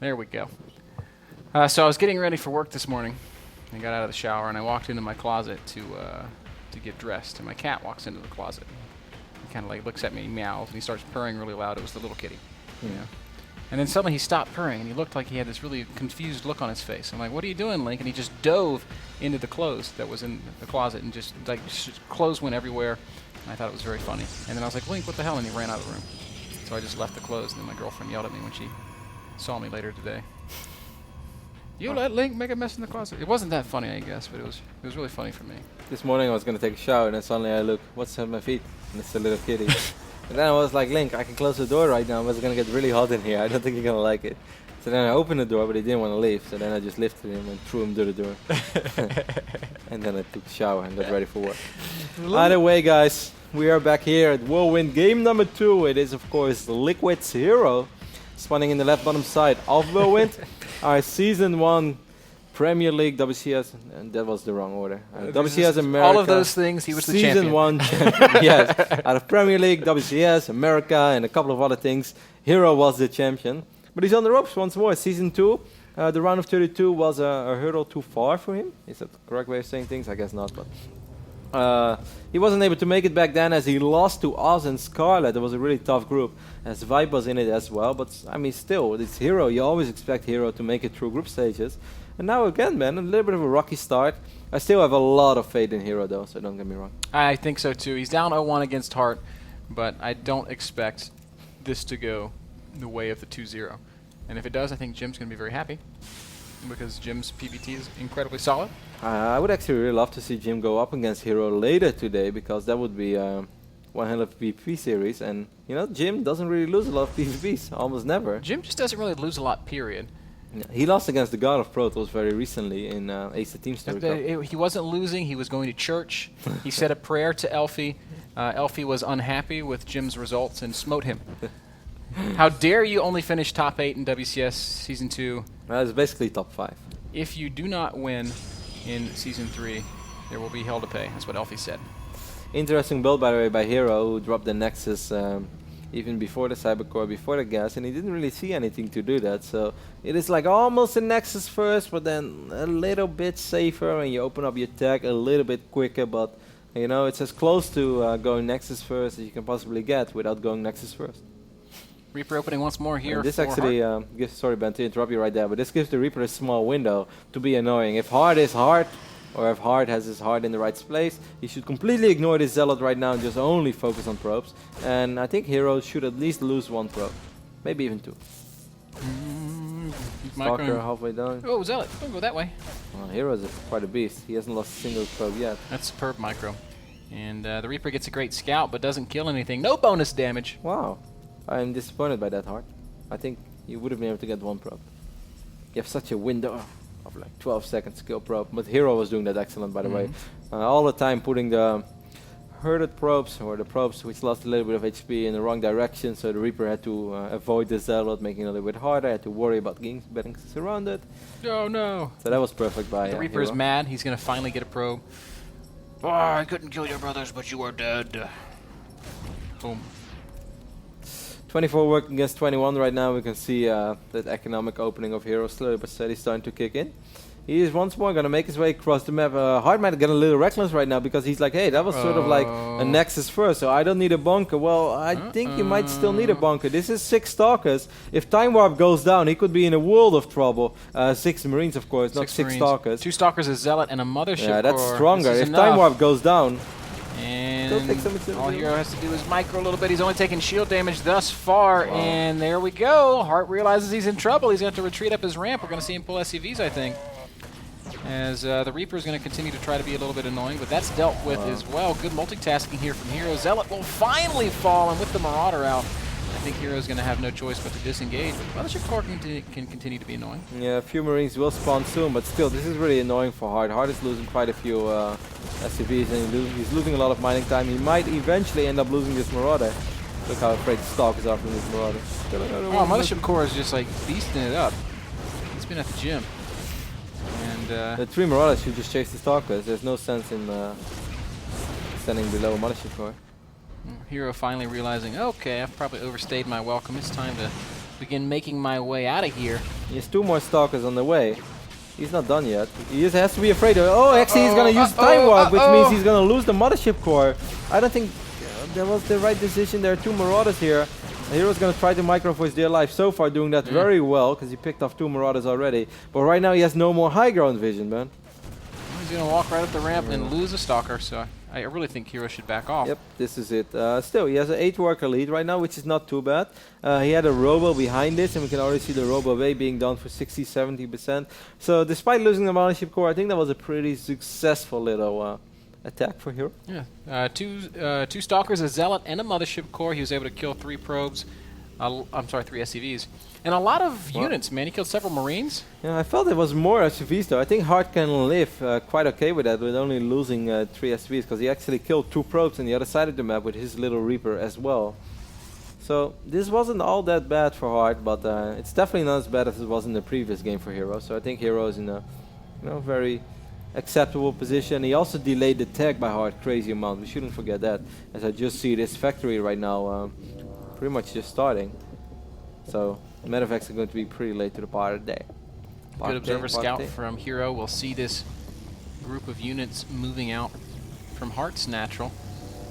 There we go. So I was getting ready for work this morning. I got out of the shower and I walked into my closet to get dressed. And my cat walks into the closet. He kind of like looks at me, meows, and he starts purring really loud. It was the little kitty, you know. And then suddenly he stopped purring, and he looked like he had this really confused look on his face. I'm like, "What are you doing, Link?" And he just dove into the clothes that was in the closet, and just like clothes went everywhere. And I thought it was very funny. And then I was like, "Link, what the hell?" And he ran out of the room. So I just left the clothes, and then my girlfriend yelled at me when she saw me later today. You let Link make a mess in the closet. It wasn't that funny, I guess, but it was really funny for me. This morning I was going to take a shower, and then suddenly I look, what's on my feet? And it's a little kitty. And then I was like, Link, I can close the door right now, but it's going to get really hot in here. I don't think you're going to like it. So then I opened the door, but he didn't want to leave. So then I just lifted him and threw him to the door. And then I took a shower and got ready for work. Either way, guys, we are back here at Whirlwind game number 2. It is, of course, Liquid's Hero. Spawning in the left bottom side of Whirlwind. Our Season 1 Premier League WCS, and that was the wrong order. WCS America. All of those things, he was the champion. Season 1 champion, yes. Out of Premier League, WCS, America, and a couple of other things, Hero was the champion. But he's on the ropes once more. Season 2, the round of 32 was a hurdle too far for him. Is that the correct way of saying things? I guess not, but he wasn't able to make it back then as he lost to Oz and Scarlet. It was a really tough group, as Vibe was in it as well. But I mean, still, it's Hero. You always expect Hero to make it through group stages. And now again, man, a little bit of a rocky start. I still have a lot of faith in Hero, though, so don't get me wrong. I think so, too. He's down 0-1 against Hart, but I don't expect this to go the way of the 2-0. And if it does, I think Jim's going to be very happy, because Jim's PBT is incredibly solid. I would actually really love to see Jim go up against Hero later today, because that would be one hell of a PvP series. And, you know, Jim doesn't really lose a lot of PvPs, almost never. Jim just doesn't really lose a lot, period. Yeah, he lost against the God of Pro Tools very recently in Ace the Team Story Cup. He wasn't losing, he was going to church. He said a prayer to Elfie. Elfie was unhappy with Jim's results and smote him. How dare you only finish top 8 in WCS Season 2? It's basically top 5. If you do not win in Season 3, there will be hell to pay. That's what Elfie said. Interesting build, by the way, by Hero, who dropped the Nexus even before the Cybercore, before the gas, and he didn't really see anything to do that. So it is like almost a Nexus first, but then a little bit safer, and you open up your tag a little bit quicker. But you know, it's as close to going Nexus first as you can possibly get without going Nexus first. Reaper opening once more here. And this actually gives, sorry Ben to interrupt you right there, but this gives the Reaper a small window to be annoying. If Hard is Hard, or if Hard has his heart in the right place, he should completely ignore this Zealot right now and just only focus on probes. And I think Hero should at least lose 1 probe, maybe even 2. Stalker halfway down. Oh, Zealot, don't go that way. Well, Hero's quite a beast. He hasn't lost a single probe yet. That's superb micro. And the Reaper gets a great scout, but doesn't kill anything. No bonus damage. Wow. I'm disappointed by that, Hard. I think you would have been able to get 1 probe. You have such a window of like 12 seconds skill probe, but Hero was doing that excellent, by the way. All the time putting the herded probes, or the probes which lost a little bit of HP, in the wrong direction, so the Reaper had to avoid the Zealot, making it a little bit harder, had to worry about getting surrounded. Oh no. So that was perfect by the Reaper Hero. is mad, he's going to finally get a probe. Oh, I couldn't kill your brothers, but you are dead. Boom. 24 working against 21 right now. We can see that economic opening of Hero slowly but steady starting to kick in. He is once more going to make his way across the map. Hard might get a little reckless right now, because he's like, hey, that was sort of like a Nexus first, so I don't need a bunker. Well, I think you might still need a bunker. This is 6 Stalkers. If Time Warp goes down, he could be in a world of trouble. 6 Marines, of course, not 6 Stalkers. 2 Stalkers, a Zealot, and a Mothership. Yeah, that's stronger. If Time Warp goes down, and all Hero has to do is micro a little bit. He's only taken shield damage thus far, and there we go. Hart realizes he's in trouble. He's going to have to retreat up his ramp. We're going to see him pull SCVs, I think. As the Reaper is going to continue to try to be a little bit annoying, but that's dealt with as well. Good multitasking here from Hero. Zealot will finally fall, and with the Marauder out, I think Hero is going to have no choice but to disengage. But Mothership Core can continue to be annoying. Yeah, a few Marines will spawn soon, but still, this is really annoying for Hard. Hard is losing quite a few SCVs, and he's losing a lot of mining time. He might eventually end up losing this Marauder. Look how afraid the Stalkers are from this Marauder. Oh, Mothership Core is just like beasting it up. He's been at the gym. And the 3 Marauders should just chase the Stalkers. There's no sense in standing below a Mothership Core. Hero finally realizing, okay, I've probably overstayed my welcome. It's time to begin making my way out of here. He has 2 more stalkers on the way. He's not done yet. He just has to be afraid of. Oh, actually, he's gonna use time warp, which means he's gonna lose the mothership core. I don't think that was the right decision. There are 2 marauders here. Hero's gonna try to micro for his dear life. So far, doing that very well because he picked off 2 marauders already. But right now, he has no more high ground vision, man. He's gonna walk right up the ramp and lose a stalker. So I really think Hero should back off. Yep, this is it. Still, he has an 8 worker lead right now, which is not too bad. He had a robo behind this, and we can already see the robo way being done for 60-70%. So despite losing the mothership core, I think that was a pretty successful little attack for Hero. Yeah, two stalkers, a zealot, and a mothership core. He was able to kill 3 probes. I'm sorry, 3 SCVs. And a lot of units, man. He killed several Marines. Yeah, I felt it was more SCVs though. I think Hart can live quite okay with that, with only losing 3 SCVs, because he actually killed 2 probes on the other side of the map with his little Reaper as well. So this wasn't all that bad for Hart, but it's definitely not as bad as it was in the previous game for Hero. So I think Hero is in a very acceptable position. He also delayed the tag by Hart crazy amount. We shouldn't forget that, as I just see this factory right now pretty much just starting. So medevacs are going to be pretty late to the part of the day. Good observer scout from Hero. We'll see this group of units moving out from Hart's natural.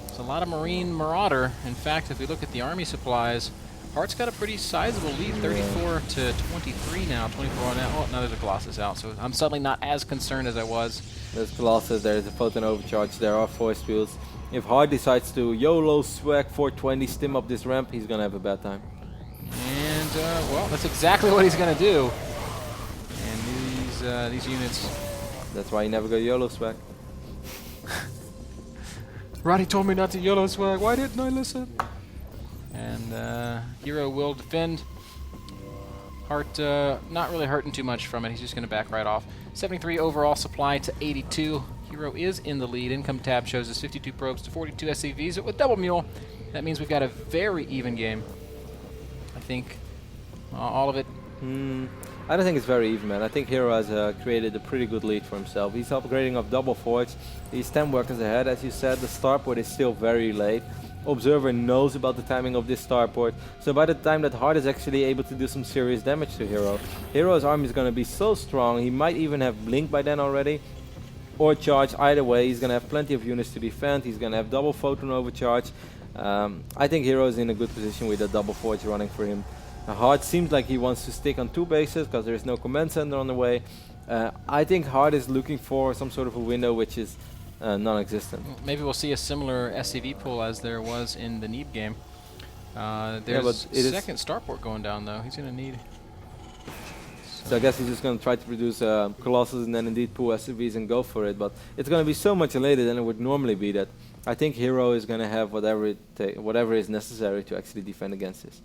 It's a lot of Marine Marauder. In fact, if we look at the army supplies, Hart's got a pretty sizable lead, 34 to 23 now, 24 now. Oh, now there's a Colossus out, so I'm suddenly not as concerned as I was. There's Colossus, there's a photon overcharge, there are force fields. If Hart decides to YOLO swag 420, stim up this ramp, he's gonna have a bad time. And, well, that's exactly what he's gonna do. And these units... That's why you never go YOLO swag. Roddy told me not to YOLO swag, why didn't I listen? And Hero will defend. Hart not really hurting too much from it. He's just going to back right off. 73 overall supply to 82. Hero is in the lead. Income tab shows us 52 probes to 42 SCVs. With double mule, that means we've got a very even game. I think all of it. I don't think it's very even, man. I think Hero has created a pretty good lead for himself. He's upgrading of double forge. He's 10 workers ahead. As you said, the starport is still very late. Observer knows about the timing of this starport, so by the time that Hart is actually able to do some serious damage to Hero, Hero's army is going to be so strong. He might even have Blink by then already, or Charge. Either way, he's going to have plenty of units to defend. He's going to have double photon overcharge. I think Hero is in a good position with a double forge running for him. Hart seems like he wants to stick on 2 bases because there is no command center on the way. I think Hart is looking for some sort of a window which is non-existent. Maybe we'll see a similar SCV pool as there was in the Neeb game. There's a second starport going down though. He's going to need... So I guess he's just going to try to produce Colossus and then indeed pull SCVs and go for it. But it's going to be so much later than it would normally be that I think Hero is going to have whatever is necessary to actually defend against this.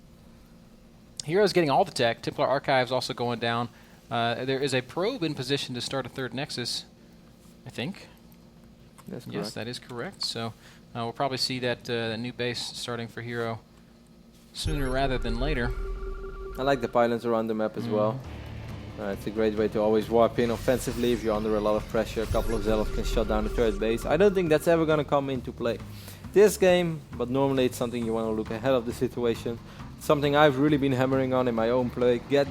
Hero's getting all the tech. Templar Archives also going down. There is a probe in position to start a 3rd Nexus, I think. That's correct. Yes, that is correct. So we'll probably see that new base starting for Hero sooner rather than later. I like the pylons around the map as well. It's a great way to always warp in offensively if you're under a lot of pressure. A couple of zealots can shut down the 3rd base. I don't think that's ever going to come into play this game, but normally it's something you want to look ahead of the situation. Something I've really been hammering on in my own play. Get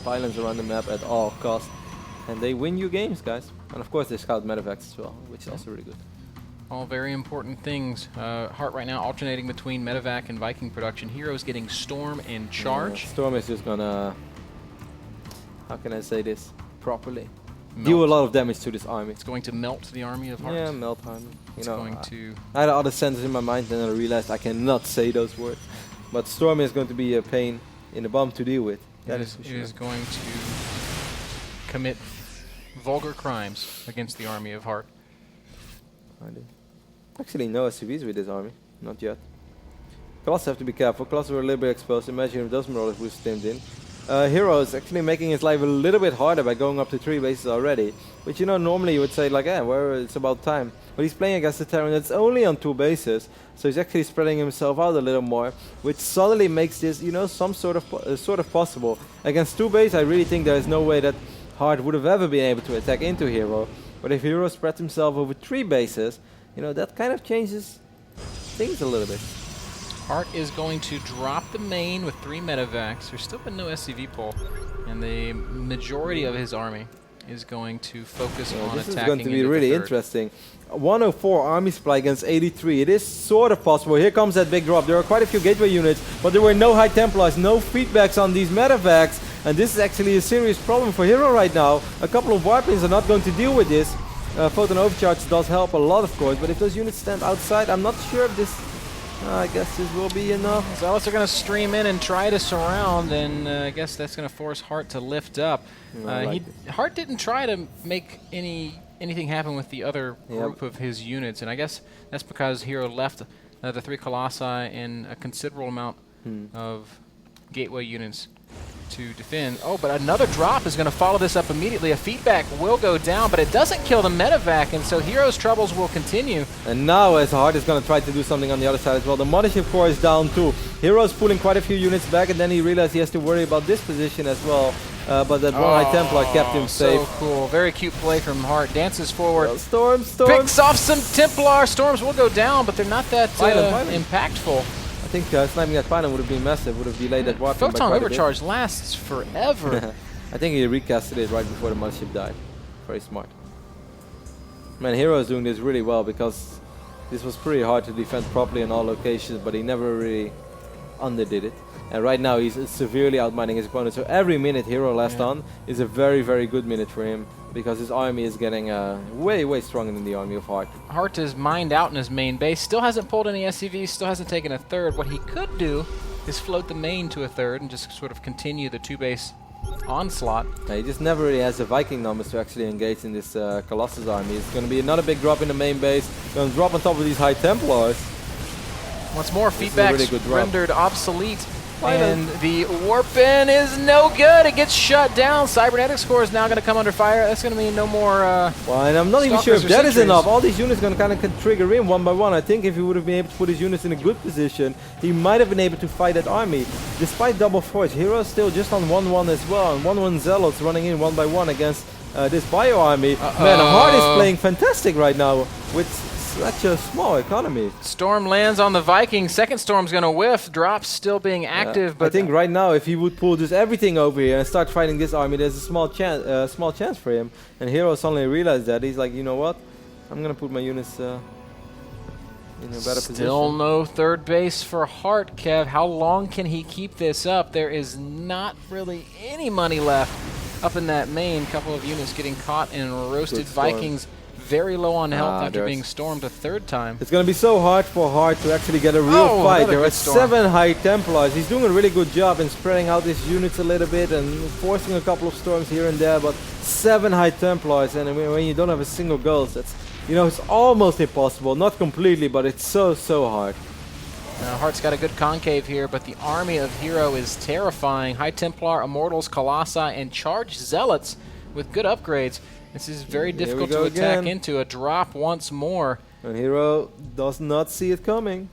pylons around the map at all costs. And they win you games, guys. And of course they scout medevacs as well, which is also really good. All very important things. Hart right now alternating between medevac and Viking production. Hero's getting Storm and Charge. Storm is just gonna... How can I say this properly? Do a lot of damage to this army. It's going to melt the army of Hart. Yeah, melt army. It's going to... I had other sentences in my mind, then I realized I cannot say those words. But Storm is going to be a pain in the bum to deal with. That is for sure. It is going to commit vulgar crimes against the army of Hart. Actually, no SCVs with this army. Not yet. Colossus have to be careful. Colossus were a little bit exposed. Imagine if those marauders were stemmed in. Hero is actually making his life a little bit harder by going up to 3 bases already. Which, you know, normally you would say, like, well, it's about time. But he's playing against a Terran that's only on 2 bases. So he's actually spreading himself out a little more. Which suddenly makes this, you know, some sort of possible. Against 2 bases, I really think there is no way that Hart would have ever been able to attack into Hero. But if Hero spreads himself over 3 bases, you know, that kind of changes things a little bit. Hart is going to drop the main with 3 medevacs. There's still been no SCV pull, and the majority of his army is going to focus on this attacking. is going to be really interesting. 104 army supply against 83. It is sort of possible. Here comes that big drop. There are quite a few gateway units, but there were no high Templars, no feedbacks on these medevacs, and this is actually a serious problem for Hero right now. A couple of warplanes are not going to deal with this. Photon overcharge does help a lot, of course, but if those units stand outside, I'm not sure if this... I guess this will be enough. Zealots are going to stream in and try to surround, and I guess that's going to force Hart to lift up. Hart didn't try to make anything happen with the other group of his units, and I guess that's because Hero left the 3 Colossi and a considerable amount of gateway units to defend. Oh, but another drop is going to follow this up immediately. A feedback will go down, but it doesn't kill the medevac, and so Hero's troubles will continue. And now as Hart is going to try to do something on the other side as well. The mothership core is down too. Hero's pulling quite a few units back, and then he realized he has to worry about this position as well. But that one High Templar kept him safe. So cool. Very cute play from Hart. Dances forward. Well, Storms. Picks off some Templar. Storms will go down, but they're not that impactful. I think sniping that pylon would have been massive, would have delayed that warp. Photon overcharge lasts forever. I think he recasted it right before the mothership died. Very smart. Man, Hero is doing this really well because this was pretty hard to defend properly in all locations, but he never really underdid it. And right now he's severely outmining his opponent. So every minute Hero left on is a very, very good minute for him because his army is getting way, way stronger than the army of Hart. Hart is mined out in his main base. Still hasn't pulled any SCVs, still hasn't taken a third. What he could do is float the main to a third and just sort of continue the 2-base onslaught. He just never really has the Viking numbers to actually engage in this Colossus army. It's going to be another big drop in the main base. Going to drop on top of these High Templars. Once more, feedbacks really rendered obsolete. And the warp-in is no good. It gets shut down. Cybernetics core is now going to come under fire. That's going to mean no more well, and I'm not even sure if that is enough. All these units are going to kind of trigger in one by one. I think if he would have been able to put his units in a good position, he might have been able to fight that army. Despite double force, Hero is still just on 1-1 as well. And 1-1 Zealots running in one by one against this bio army. Man, Hart is playing fantastic right now with such a small economy. Storm lands on the Vikings. Second Storm's going to whiff. Drops still being active. But I think right now, if he would pull just everything over here and start fighting this army, there's a small chance for him. And Hero suddenly realized that. He's like, you know what? I'm going to put my units in a better position. Still no third base for Hart, Kev. How long can he keep this up? There is not really any money left up in that main. Couple of units getting caught in roasted Vikings. Very low on health after being stormed a third time. It's going to be so hard for Hart to actually get a real fight. There are 7 High Templars. He's doing a really good job in spreading out his units a little bit and forcing a couple of storms here and there, but 7 High Templars, and when you don't have a single ghost, that's, you know, it's almost impossible. Not completely, but it's so hard. Hart's got a good concave here, but the army of Hero is terrifying. High Templar, Immortals, Colossi, and Charged Zealots with good upgrades. This is very difficult to attack into. A drop once more. And Hero does not see it coming.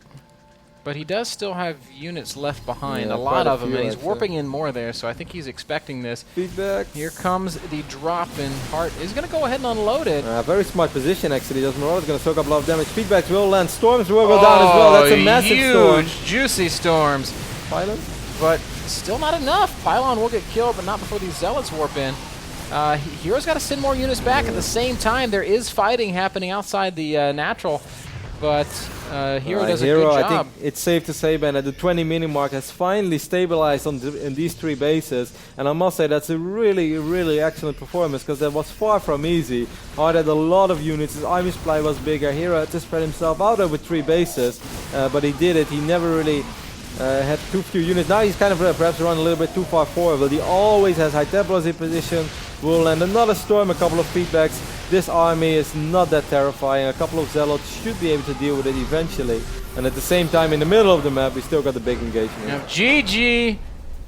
But he does still have units left behind, a lot of them, and he's warping in more there, so I think he's expecting this. Feedback. Here comes the drop, and Hart is going to go ahead and unload it. Very smart position, actually. Marauders going to soak up a lot of damage. Feedbacks will land. Storms will go down as well. That's a massive storm. Huge, juicy storms. Pylon? But still not enough. Pylon will get killed, but not before these Zealots warp in. Hero's got to send more units back. At the same time, there is fighting happening outside the natural, but Hero does a good job. I think it's safe to say, Ben, that the 20 minute mark has finally stabilized in these 3 bases, and I must say that's a really, really excellent performance because that was far from easy. Hart had a lot of units. His army supply was bigger. Hero had to spread himself out over 3 bases, but he did it. He never really had too few units. Now he's kind of perhaps run a little bit too far forward, but he always has High Templars in position. Will land another storm, a couple of feedbacks. This army is not that terrifying. A couple of Zealots should be able to deal with it eventually. And at the same time, in the middle of the map, we still got the big engagement. Now, GG.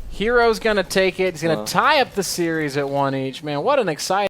Hero's going to take it. He's going to tie up the series at 1 each. Man, what an exciting